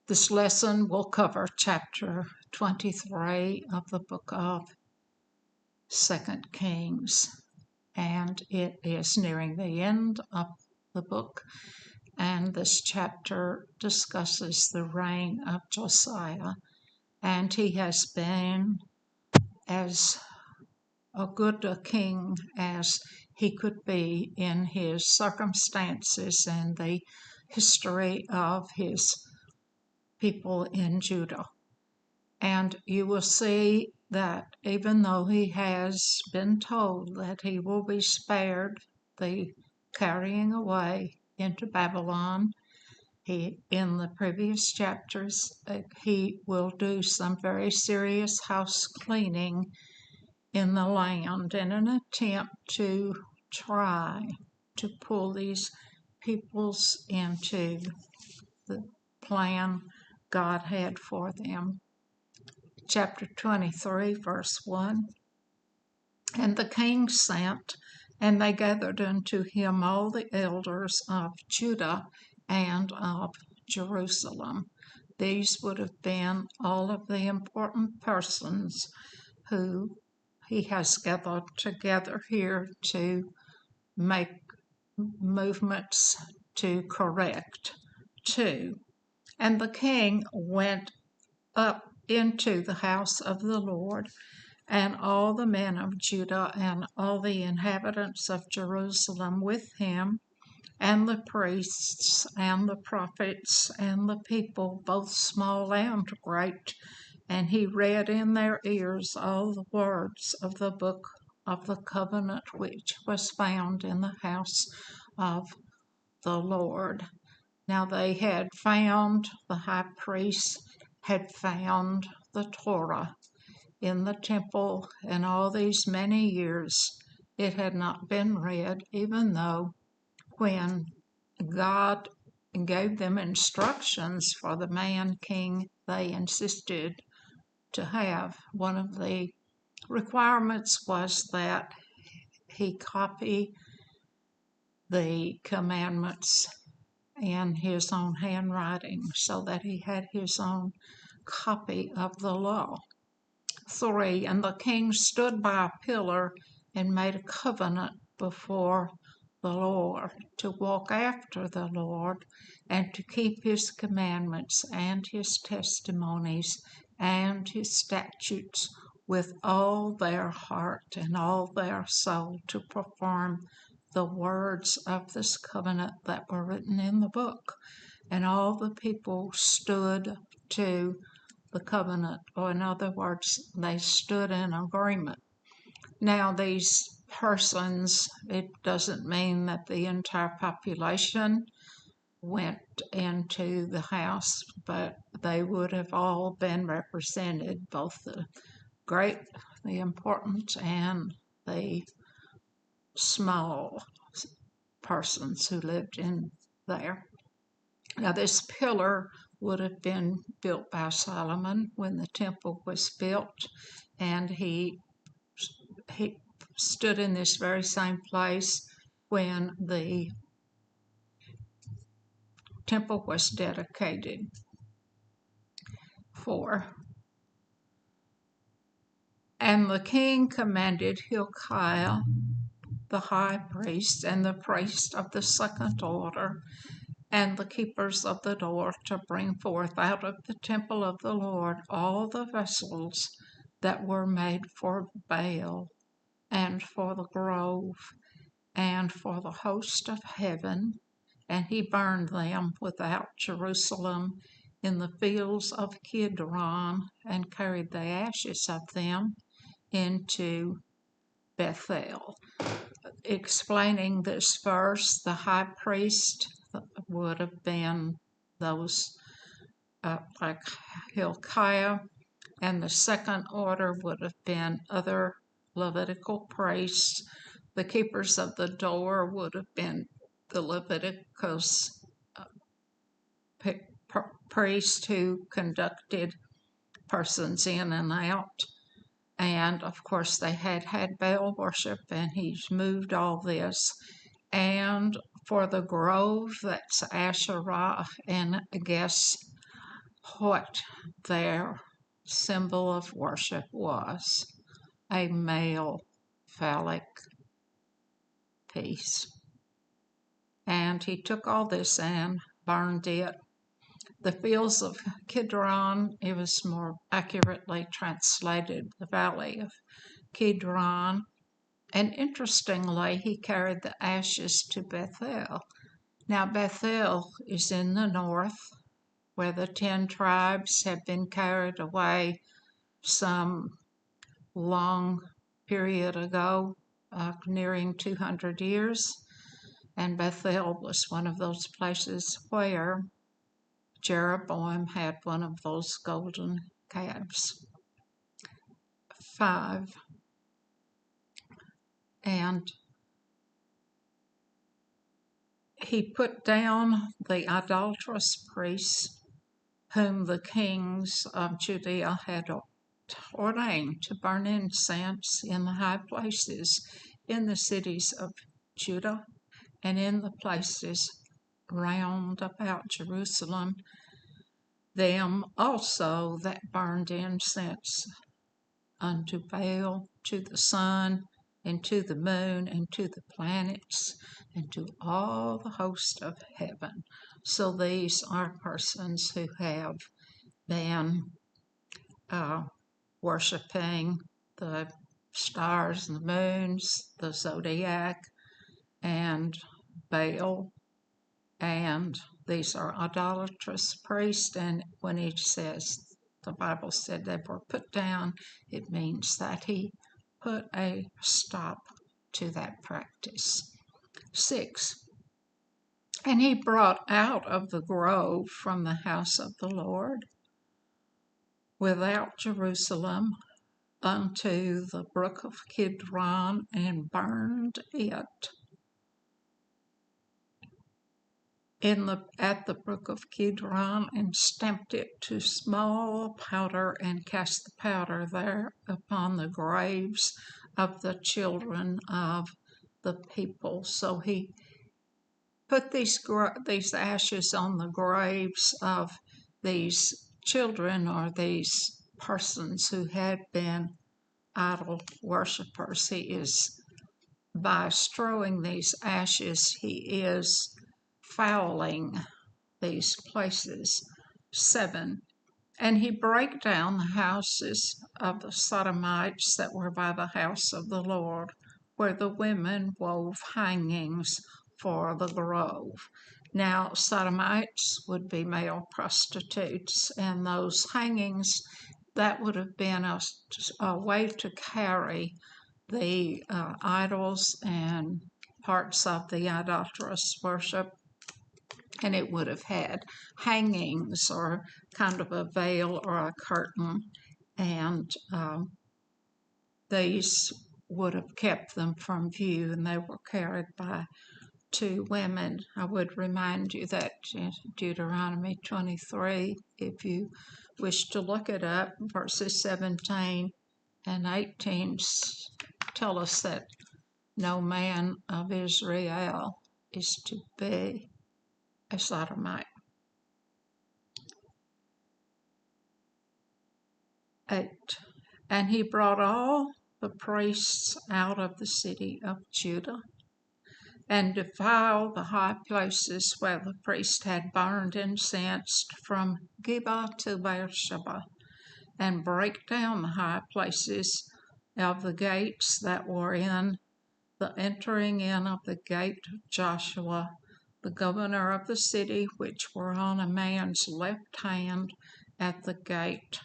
This lesson will cover chapter 23 of the book of 2 Kings, and it is nearing the end of the book, and this chapter discusses the reign of Josiah, and he has been as a good a king as he could be in his circumstances and the history of his people in Judah. And you will see that even though he has been told that he will be spared the carrying away into Babylon, in the previous chapters, he will do some very serious house cleaning in the land in an attempt to try to pull these peoples into the plan God had for them. Chapter 23, verse 1. And the king sent, and they gathered unto him all the elders of Judah and of Jerusalem. These would have been all of the important persons who he has gathered together here to make movements to correct too. And the king went up into the house of the Lord, and all the men of Judah and all the inhabitants of Jerusalem with him, and the priests and the prophets and the people, both small and great. And he read in their ears all the words of the book of the covenant which was found in the house of the Lord. Now the high priest had found the Torah in the temple, and all these many years it had not been read, even though when God gave them instructions for the man king they insisted to have, one of the requirements was that he copy the commandments in his own handwriting so that he had his own copy of the law. 3. And the king stood by a pillar and made a covenant before the Lord to walk after the Lord and to keep his commandments and his testimonies and his statutes with all their heart and all their soul, to perform the words of this covenant that were written in the book. And all the people stood to the covenant, or in other words, they stood in agreement. Now these persons, it doesn't mean that the entire population went into the house, but they would have all been represented, both the great, the important, and the small persons who lived in there. Now this pillar would have been built by Solomon when the temple was built, and he stood in this very same place when the temple was dedicated. 4. And the king commanded Hilkiah the high priest and the priest of the second order and the keepers of the door to bring forth out of the temple of the Lord all the vessels that were made for Baal and for the grove and for the host of heaven, and he burned them without Jerusalem in the fields of Kidron, and carried the ashes of them into Bethel. Explaining this verse, the high priest would have been those like Hilkiah, and the second order would have been other Levitical priests. The keepers of the door would have been the Leviticus priest who conducted persons in and out. And of course they had Baal worship, and he's moved all this. And for the grove, that's Asherah, and I guess what their symbol of worship was: a male phallic piece. And he took all this and burned it. The fields of Kidron, it was more accurately translated the valley of Kidron. And interestingly, he carried the ashes to Bethel. Now, Bethel is in the north, where the 10 tribes have been carried away some long period ago, nearing 200 years. And Bethel was one of those places where Jeroboam had one of those golden calves. 5. And he put down the idolatrous priests whom the kings of Judea had ordained to burn incense in the high places in the cities of Judah and in the places round about Jerusalem, them also that burned incense unto Baal, to the sun, and to the moon, and to the planets, and to all the host of heaven. So these are persons who have been worshiping the stars and the moons, the zodiac, and Baal, and these are idolatrous priests. And when he says, the Bible said they were put down, it means that he put a stop to that practice. 6. And he brought out of the grove from the house of the Lord without Jerusalem unto the brook of Kidron, and burned it at the brook of Kidron, and stamped it to small powder, and cast the powder there upon the graves of the children of the people. So he put these ashes on the graves of these children, or these persons who had been idol worshippers. He is, by strewing these ashes, he is fouling these places. 7. And he brake down the houses of the Sodomites that were by the house of the Lord, where the women wove hangings for the grove. Now, Sodomites would be male prostitutes, and those hangings, that would have been a way to carry the idols and parts of the idolatrous worship. And it would have had hangings, or kind of a veil or a curtain, and these would have kept them from view, and they were carried by 2 women. I would remind you that Deuteronomy 23, if you wish to look it up, verses 17 and 18 tell us that no man of Israel is to be a sodomite. 8. And he brought all the priests out of the city of Judah, and defiled the high places where the priest had burned incense, from Geba to Beersheba, and brake down the high places of the gates that were in the entering in of the gate of Joshua, the governor of the city, which were on a man's left hand at the gate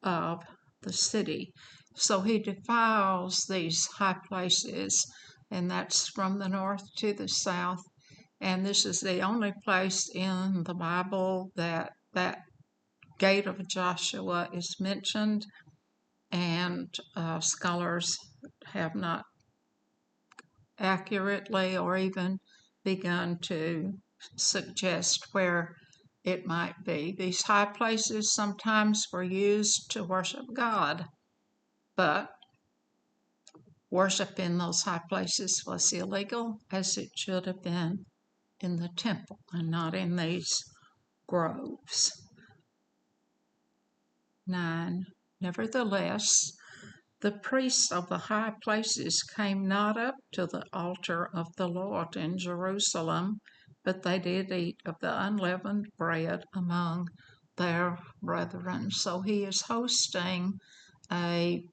of the city. So he defiles these high places, and that's from the north to the south. And this is the only place in the Bible that gate of Joshua is mentioned, and scholars have not accurately or even begun to suggest where it might be. These high places sometimes were used to worship God, but worship in those high places was illegal, as it should have been in the temple and not in these groves. 9. Nevertheless, the priests of the high places came not up to the altar of the Lord in Jerusalem, but they did eat of the unleavened bread among their brethren. So he is hosting a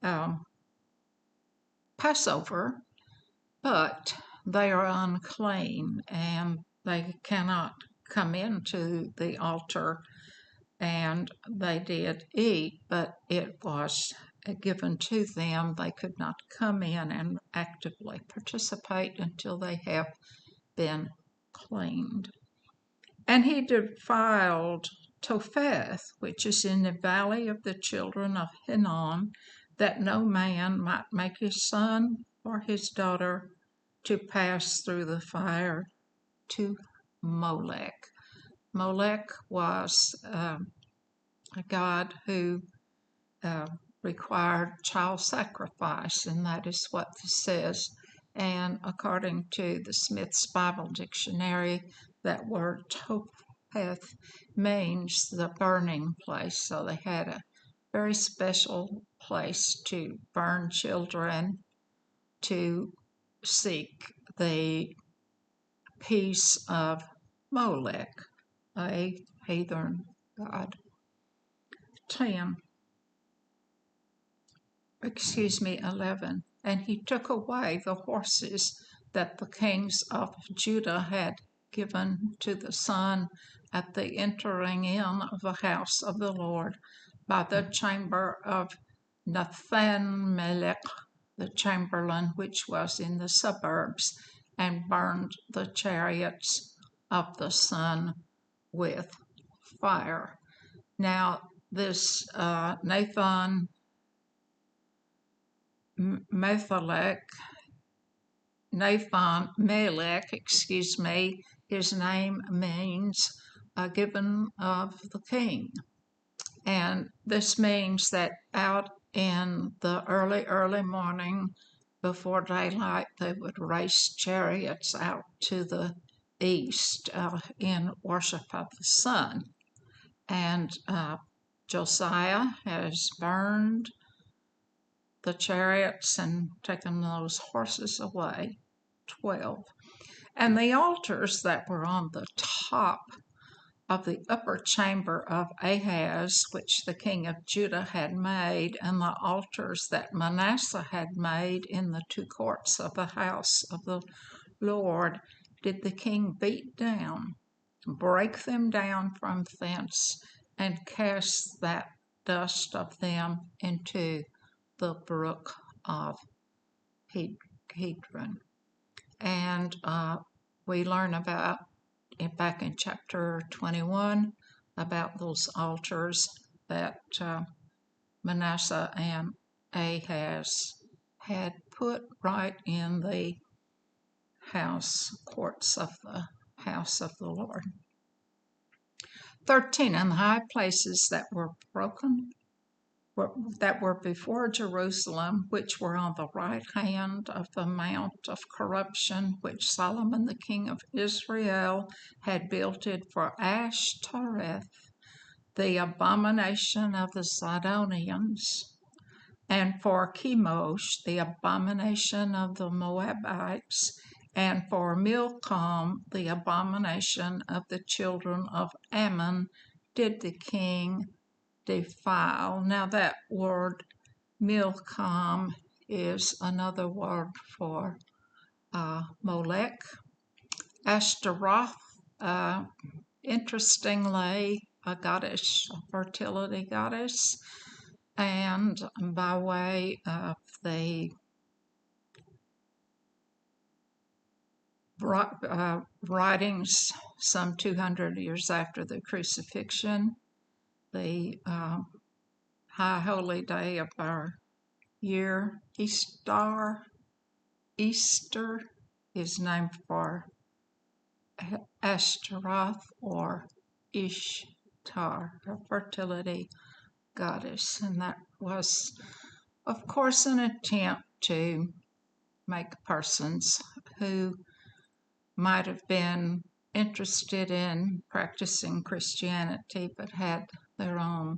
um, Passover, but they are unclean and they cannot come into the altar, and they did eat, but it was given to them. They could not come in and actively participate until they have been cleaned. And he defiled Topheth, which is in the valley of the children of Hinnom, that no man might make his son or his daughter to pass through the fire to Molech. Molech was a god who required child sacrifice, and that is what this says. And according to the Smith's Bible Dictionary, that word Topheth means the burning place. So they had a very special place to burn children, to seek the peace of Molech, a heathen god. 11. And he took away the horses that the kings of Judah had given to the sun at the entering in of the house of the Lord by the chamber of Nathan-melech, the chamberlain which was in the suburbs, and burned the chariots of the sun with fire. Now, this Nathan-melech, his name means given of the king. And this means that out in the early morning, before daylight, they would race chariots out to the east in worship of the sun. And Josiah has burned the chariots and taken those horses away. 12. And the altars that were on the top of the upper chamber of Ahaz, which the king of Judah had made, and the altars that Manasseh had made in the two courts of the house of the Lord, did the king beat down, break them down from thence, and cast that dust of them into the brook of Kidron. And we learn about back in chapter 21 about those altars that Manasseh and Ahaz had put right in the courts of the house of the Lord. 13. And the high places that were broken, that were before Jerusalem, which were on the right hand of the mount of corruption, which Solomon the king of Israel had built it for Ashtoreth, the abomination of the Sidonians, and for Chemosh, the abomination of the Moabites, and for Milcom, the abomination of the children of Ammon, did the king defile. Now that word Milcom is another word for Molech. Ashtaroth, interestingly, a goddess, a fertility goddess, and by way of the writings some 200 years after the crucifixion, the high holy day of our year, Easter, is named for Ashtaroth or Ishtar, a fertility goddess. And that was, of course, an attempt to make persons who might have been interested in practicing Christianity but had their own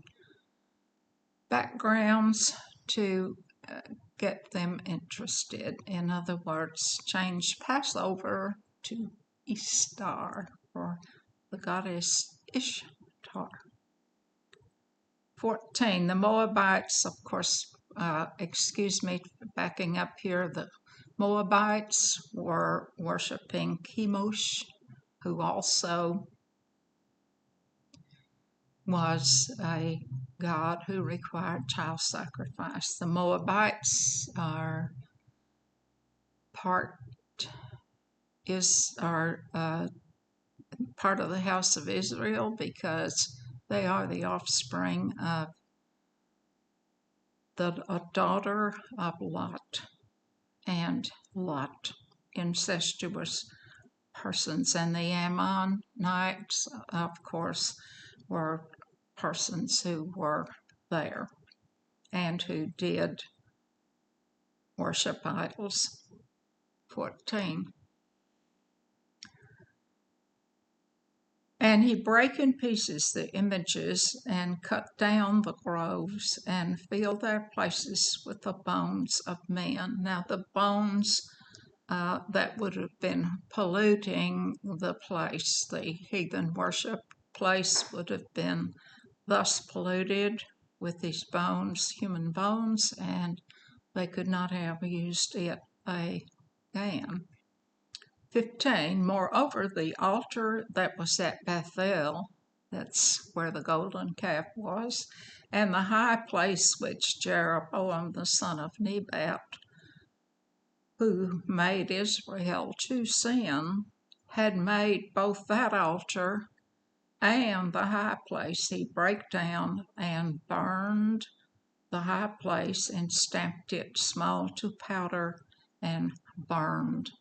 backgrounds to get them interested. In other words, change Passover to Easter for the goddess Ishtar. 14. The Moabites, of course, backing up here, the Moabites were worshiping Chemosh, who also was a god who required child sacrifice. The Moabites are part of the house of Israel because they are the offspring of a daughter of Lot, and Lot, incestuous persons. And the Ammonites, of course, were persons who were there and who did worship idols. 14. And he brake in pieces the images and cut down the groves and filled their places with the bones of men. Now the bones that would have been polluting the place, the heathen worship place, would have been thus polluted with these bones, human bones, and they could not have used it again. 15. Moreover, the altar that was at Bethel, that's where the golden calf was, and the high place which Jeroboam the son of Nebat, who made Israel to sin, had made both that altar and the high place. He brake down and burned the high place and stamped it small to powder and burned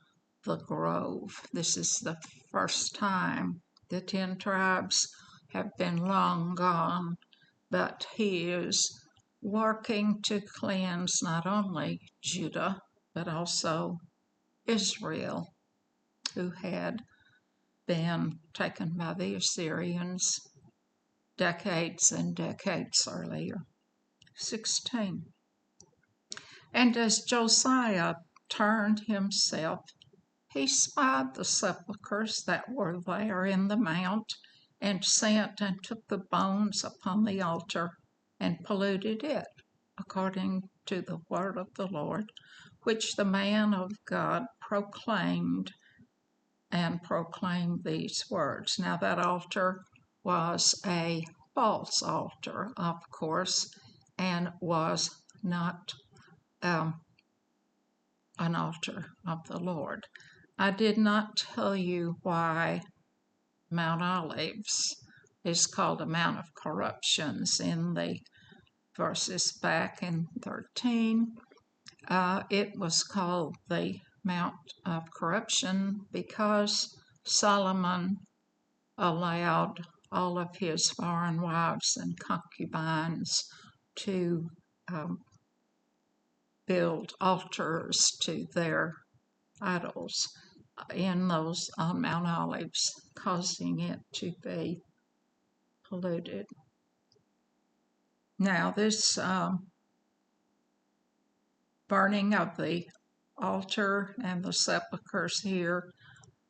the grove. This is the first time. The 10 tribes have been long gone, but he is working to cleanse not only Judah, but also Israel, who had been taken by the Assyrians decades and decades earlier. 16. And as Josiah turned himself, he spied the sepulchres that were there in the mount, and sent and took the bones upon the altar, and polluted it, according to the word of the Lord, which the man of God proclaimed, and proclaimed these words. Now that altar was a false altar, of course, and was not an altar of the Lord. I did not tell you why Mount Olives is called a Mount of Corruptions in the verses back in 13. It was called the Mount of Corruption because Solomon allowed all of his foreign wives and concubines to build altars to their idols in those on Mount Olives, causing it to be polluted. Now this burning of the altar and the sepulchres here,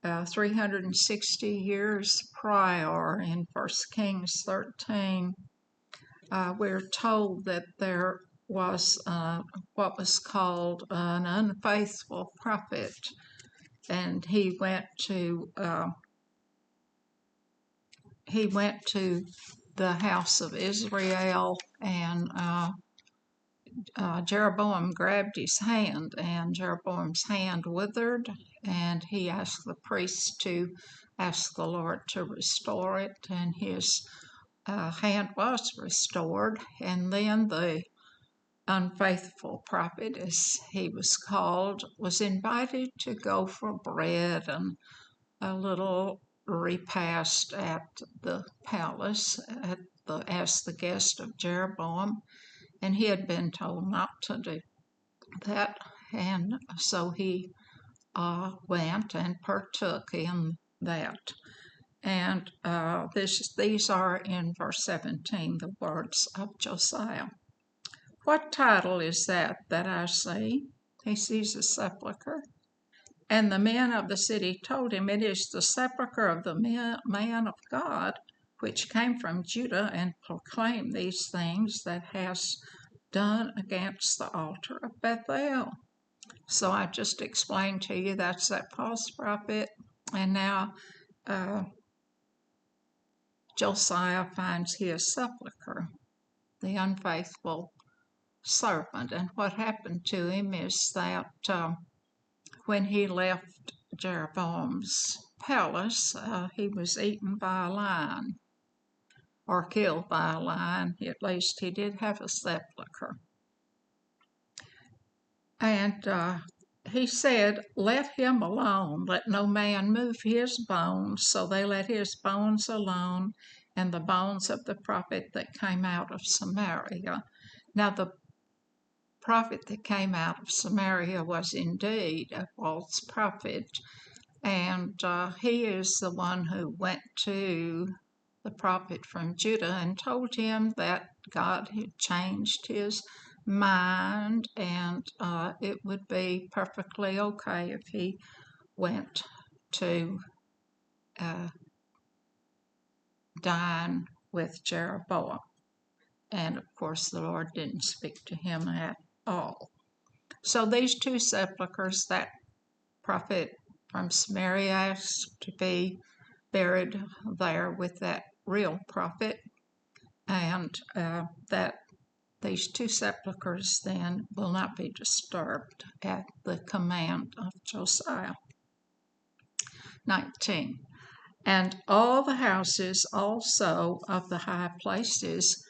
360 years prior in 1 Kings 13, we're told that there was what was called an unfaithful prophet, and he went to the house of Israel, and Jeroboam grabbed his hand, and Jeroboam's hand withered, and he asked the priest to ask the Lord to restore it, and his hand was restored. And then the unfaithful prophet, as he was called, was invited to go for bread and a little repast at the palace as the guest of Jeroboam, and he had been told not to do that, and so he went and partook in that. And these are in verse 17, the words of Josiah. What title is that I see? He sees a sepulchre. And the men of the city told him, It is the sepulchre of the man of God, which came from Judah and proclaimed these things that has done against the altar of Bethel. So I just explained to you that's that false prophet. And now Josiah finds his sepulchre, the unfaithful servant. And what happened to him is that when he left Jeroboam's palace, he was eaten by a lion or killed by a lion. At least he did have a sepulchre. And he said, Let him alone. Let no man move his bones. So they let his bones alone and the bones of the prophet that came out of Samaria. Now, the prophet that came out of Samaria was indeed a false prophet. And he is the one who went to the prophet from Judah and told him that God had changed his mind and it would be perfectly okay if he went to dine with Jeroboam. And of course, the Lord didn't speak to him at all. So these two sepulchres, that prophet from Samaria asked to be buried there with that real prophet, and that these two sepulchres then will not be disturbed at the command of Josiah. 19. And all the houses also of the high places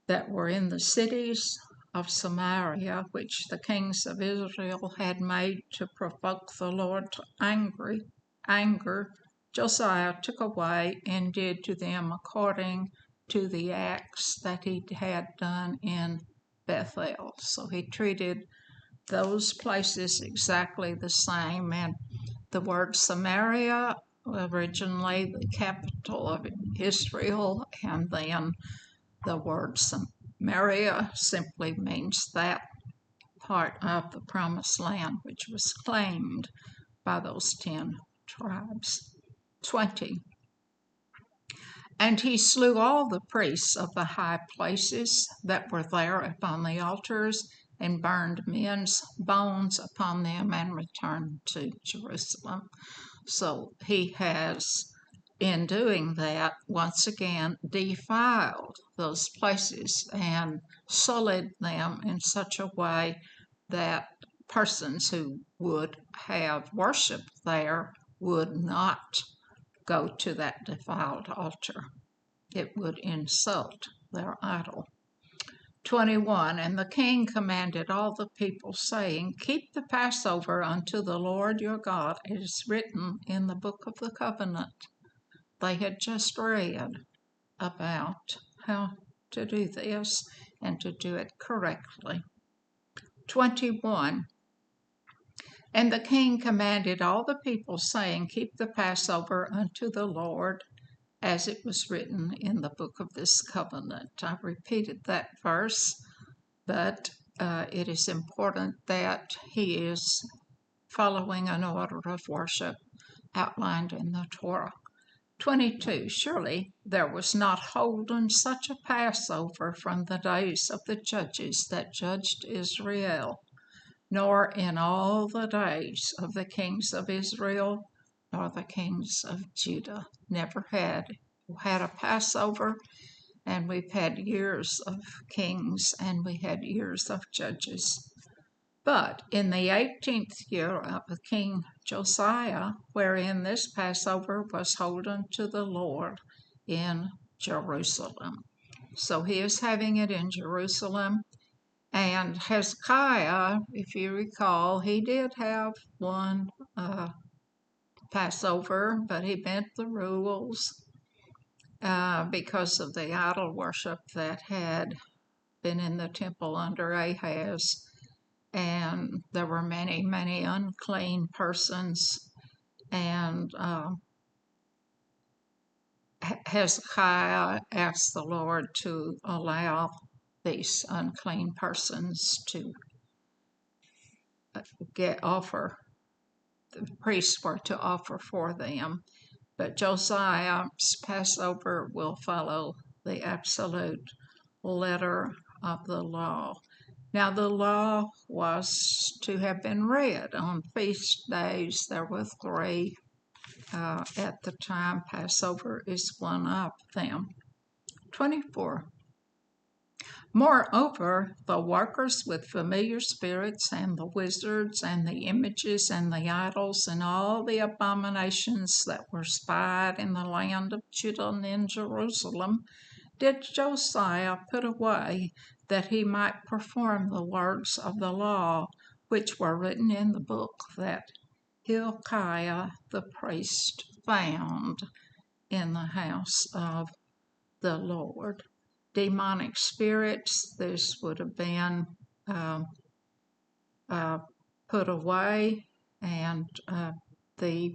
that were in the cities of Samaria, which the kings of Israel had made to provoke the Lord to anger, Josiah took away and did to them according to the acts that he had done in Bethel. So he treated those places exactly the same. And the word Samaria, originally the capital of Israel, and then the word Samaria simply means that part of the promised land which was claimed by those 10 tribes. 20. And he slew all the priests of the high places that were there upon the altars, and burned men's bones upon them, and returned to Jerusalem. So he has, in doing that, once again defiled those places and sullied them in such a way that persons who would have worshiped there would not go to that defiled altar. It would insult their idol. 21. And the king commanded all the people, saying, Keep the Passover unto the Lord your God. It is written in the book of the covenant. They had just read about how to do this and to do it correctly. 21. And the king commanded all the people, saying, Keep the Passover unto the Lord, as it was written in the book of this covenant. I repeated that verse, but it is important that he is following an order of worship outlined in the Torah. 22. Surely there was not holden such a Passover from the days of the judges that judged Israel, nor in all the days of the kings of Israel, nor the kings of Judah. Never had a Passover, and we've had years of kings, and we had years of judges. But in the 18th year of King Josiah, wherein this Passover was holden to the Lord in Jerusalem. So he is having it in Jerusalem. And Hezekiah, if you recall, he did have one Passover, but he bent the rules because of the idol worship that had been in the temple under Ahaz. And there were many, many unclean persons, and Hezekiah asked the Lord to allow these unclean persons to the priests were to offer for them. But Josiah's Passover will follow the absolute letter of the law. Now the law was to have been read on feast days. There were three at the time. Passover is one of them. 24. Moreover, the workers with familiar spirits and the wizards and the images and the idols and all the abominations that were spied in the land of Judah and in Jerusalem did Josiah put away, that he might perform the words of the law which were written in the book that Hilkiah the priest found in the house of the Lord. Demonic spirits, this would have been put away, and the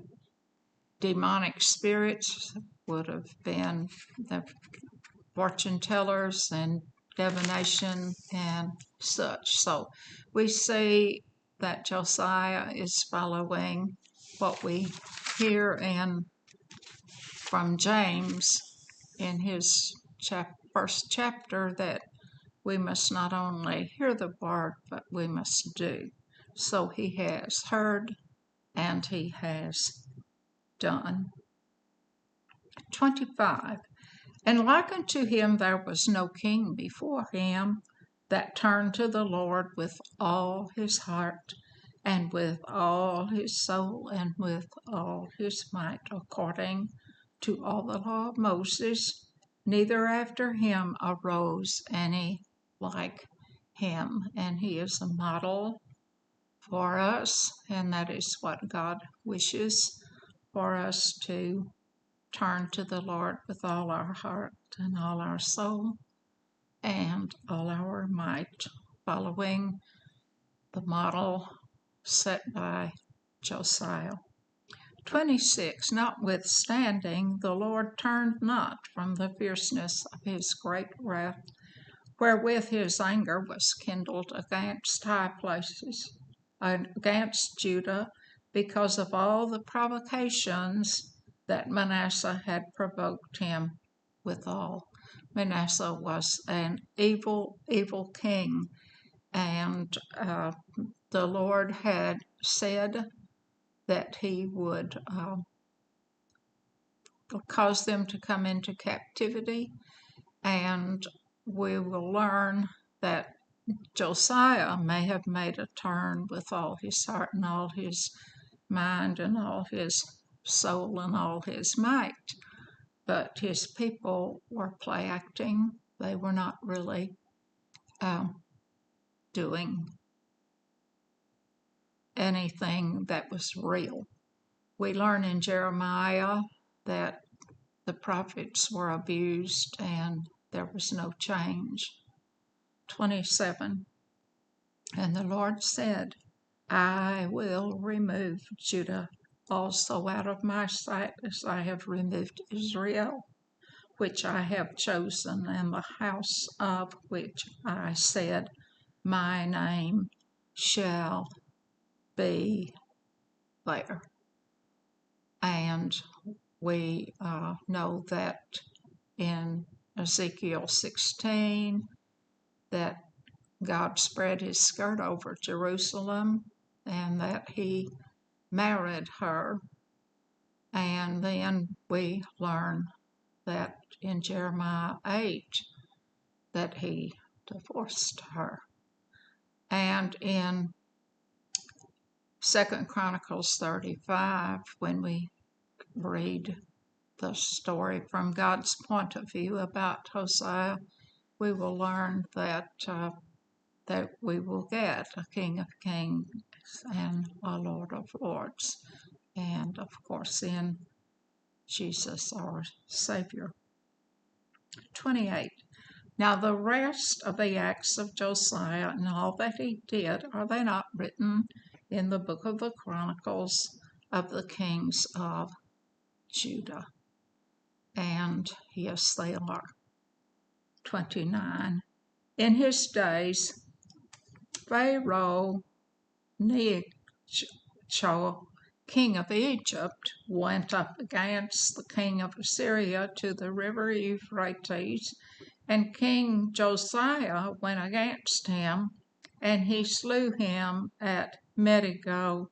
demonic spirits would have been the fortune tellers and divination and such. So we see that Josiah is following what we hear from James in his first chapter, that we must not only hear the word, but we must do. So he has heard and he has done. 25. And like unto him there was no king before him that turned to the Lord with all his heart and with all his soul and with all his might, according to all the law of Moses, neither after him arose any like him. And he is a model for us, and that is what God wishes for us, to turn to the Lord with all our heart and all our soul and all our might, following the model set by Josiah. 26. Notwithstanding, the Lord turned not from the fierceness of his great wrath, wherewith his anger was kindled against high places, against Judah, because of all the provocations that Manasseh had provoked him withal. Manasseh was an evil king, and the Lord had said that he would cause them to come into captivity, and we will learn that Josiah may have made a turn with all his heart and all his mind and all his soul and all his might, but his people were play acting. They were not really doing anything that was real. We learn in Jeremiah that the prophets were abused and there was no change. 27. And the Lord said, I will remove Judah also out of my sight, as I have removed Israel, which I have chosen, and the house of which I said, my name shall be there. And we know that in Ezekiel 16 that God spread his skirt over Jerusalem and that he married her. And then we learn that in Jeremiah 8 that he divorced her. And in 2 Chronicles 35, when we read the story from God's point of view about Josiah, we will learn that we will get a King of Kings and a Lord of Lords, and of course in Jesus our Savior. 28. Now the rest of the acts of Josiah and all that he did, are they not written in the book of the Chronicles of the kings of Judah? And yes, they are. 29. In his days, Pharaoh Necho, king of Egypt, went up against the king of Assyria to the river Euphrates, and King Josiah went against him, and he slew him at Megiddo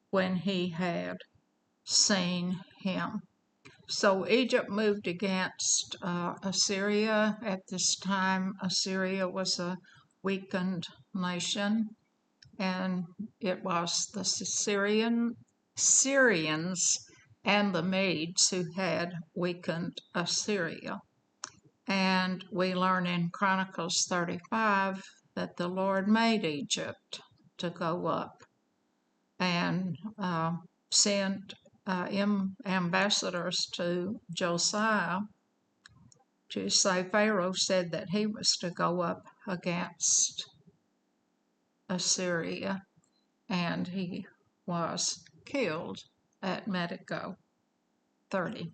when he had seen him. So Egypt moved against Assyria. At this time, Assyria was a weakened nation, and it was the Syrians and the Medes who had weakened Assyria. And we learn in Chronicles 35 that the Lord made Egypt to go up and sent ambassadors to Josiah to say Pharaoh said that he was to go up against Assyria, and he was killed at Megiddo. 30.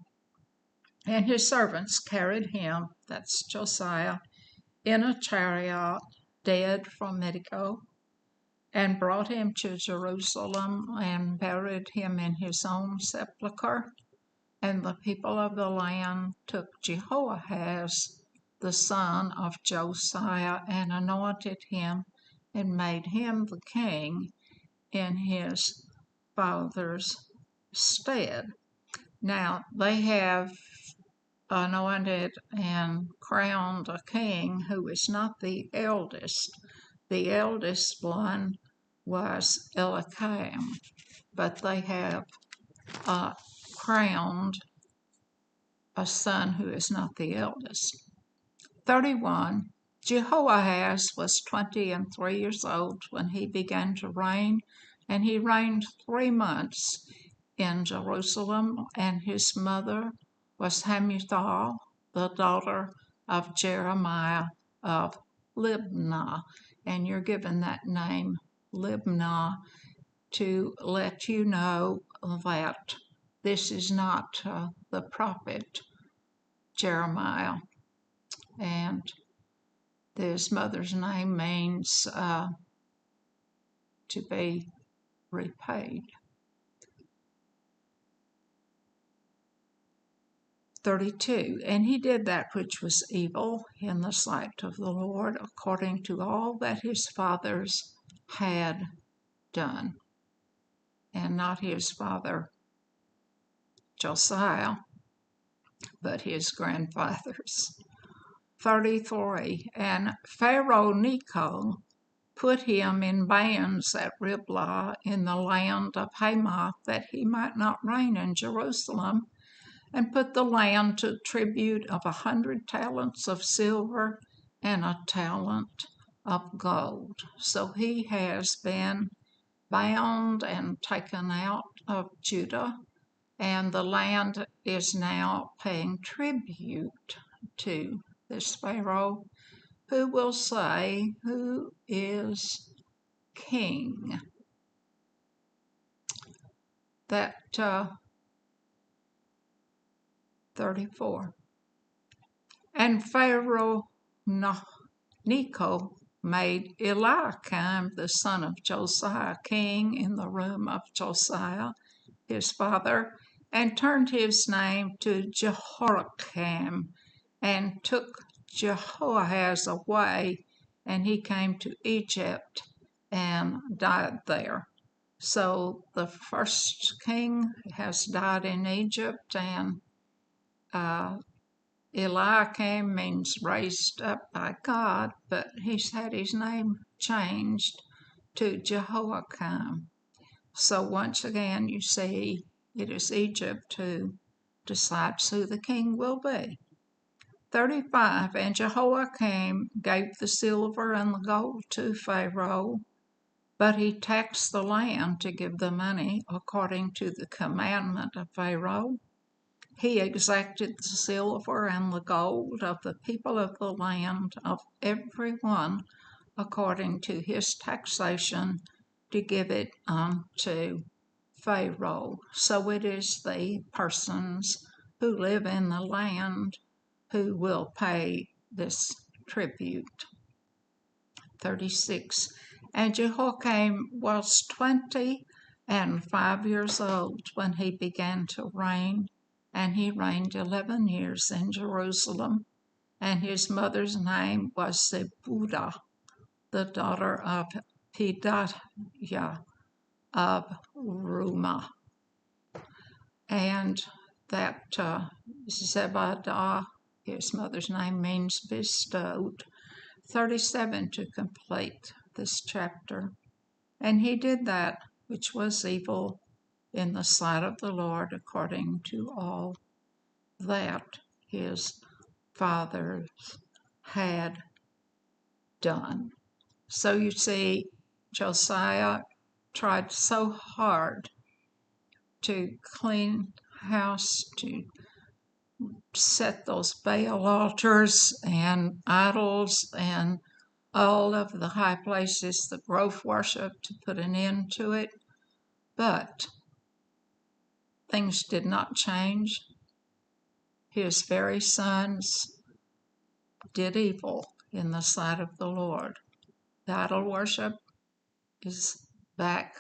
And his servants carried him, that's Josiah, in a chariot, dead from Megiddo, and brought him to Jerusalem and buried him in his own sepulchre. And the people of the land took Jehoahaz, the son of Josiah, and anointed him and made him the king in his father's stead. Now, they have anointed and crowned a king who is not the eldest. The eldest one was Eliakim, but they have crowned a son who is not the eldest. 31. Jehoahaz was 23 years old when he began to reign, and he reigned 3 months in Jerusalem, and his mother was Hamutal, the daughter of Jeremiah of Libnah. And you're given that name, Libnah, to let you know that this is not the prophet Jeremiah. And his mother's name means to be repaid. 32. And he did that which was evil in the sight of the Lord, according to all that his fathers had done. And not his father Josiah, but his grandfathers. 33. And Pharaoh Necho put him in bands at Riblah in the land of Hamath, that he might not reign in Jerusalem, and put the land to tribute of 100 talents of silver and a talent of gold. So he has been bound and taken out of Judah, and the land is now paying tribute to this Pharaoh, who will say, who is king? That 34. And Pharaoh Necho made Eliakim, the son of Josiah, king in the room of Josiah, his father, and turned his name to Jehoiakim, and took Jehoahaz away, and he came to Egypt and died there. So the first king has died in Egypt, and Eliakim means raised up by God, but he's had his name changed to Jehoiakim. So once again, you see, it is Egypt who decides who the king will be. 35. And Jehoiakim gave the silver and the gold to Pharaoh, but he taxed the land to give the money according to the commandment of Pharaoh. He exacted the silver and the gold of the people of the land, of every one according to his taxation, to give it unto Pharaoh. So it is the persons who live in the land who will pay this tribute. 36. And Jehoiakim was 25 years old when he began to reign, and he reigned 11 years in Jerusalem. And his mother's name was Zebudah, the daughter of Pedaiah of Rumah. And that Zebudah, his mother's name, means bestowed. 37 to complete this chapter. And he did that which was evil in the sight of the Lord, according to all that his fathers had done. So you see, Josiah tried so hard to clean house, to set those Baal altars and idols and all of the high places, the grove worship, to put an end to it. But things did not change. His very sons did evil in the sight of the Lord. The idol worship is back.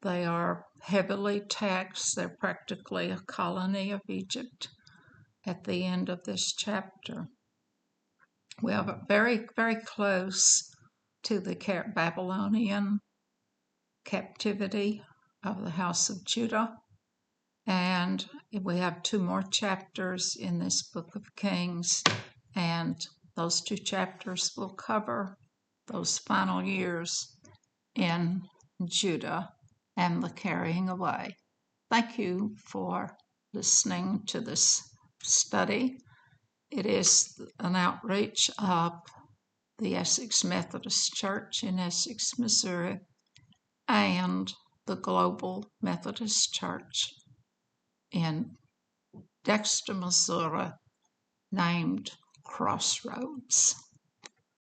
They are heavily taxed. They're practically a colony of Egypt at the end of this chapter. We are very, very close to the Babylonian captivity of the house of Judah. And we have 2 more chapters in this book of Kings, and those 2 chapters will cover those final years in Judah and the carrying away. Thank you for listening to this study. It is an outreach of the Essex Methodist Church in Essex, Missouri, and the Global Methodist Church in Dexter, Missouri, named Crossroads.